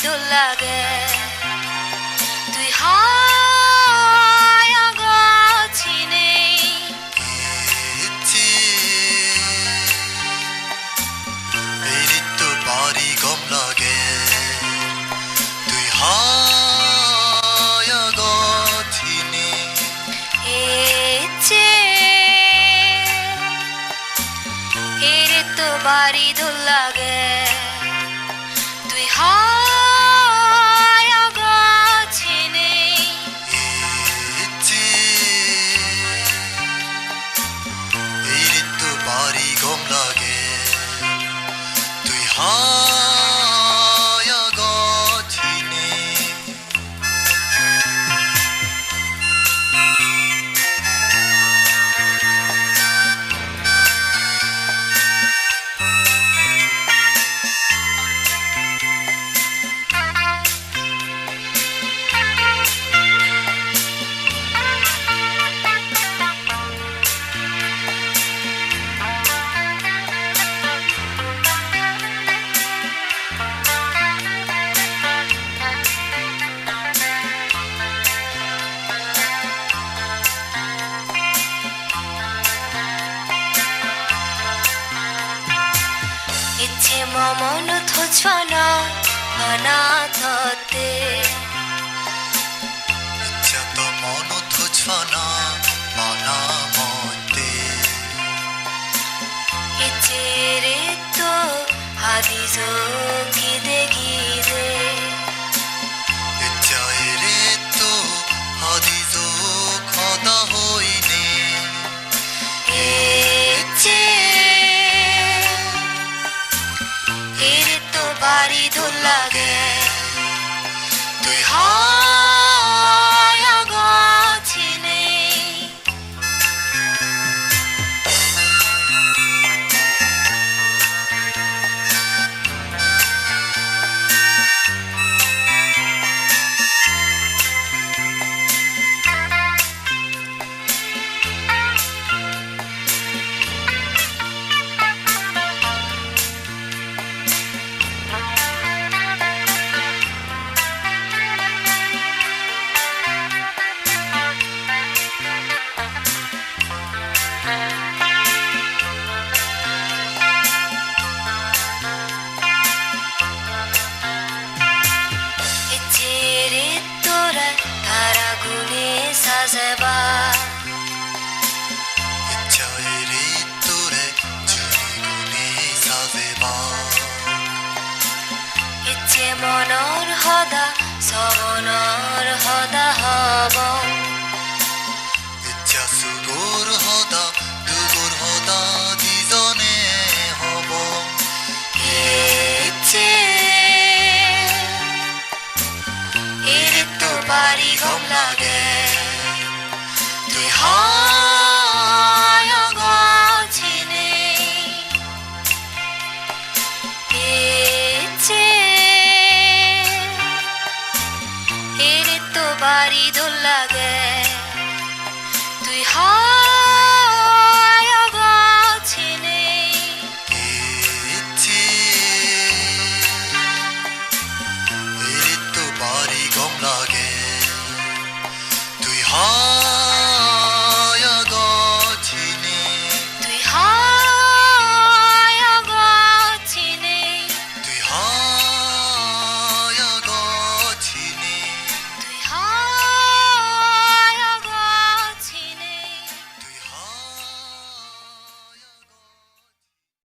দোল লাগে তুই হায় গছিনে এই ঋতু বাড়ি গম লাগে তুই হায় গছিনে এর তো বাড়ি দোল লাগে তুই হায় গছিনে এই ঋতু বাড়ি গম লাগে তুই হায় গছিনে ইচ্ছে মমন থছনা অনাথতে ইচ্ছা তো মন থুছনা মানা মতে ইচ্ছে রে তো হাদি গিদে গিদে ইচ্ছা রে তো হাদি জো খদা হইনে ইচ্ছে এর তো বাড়ি দোল লাগে তুই হায় গছিনে রে তোরা তারা গুনে সাজবা ইচ্ছা রে তোরে চুরি গুনে সাজেবা ইচ্ছে মনৰ সদা সবনৰ সদা হব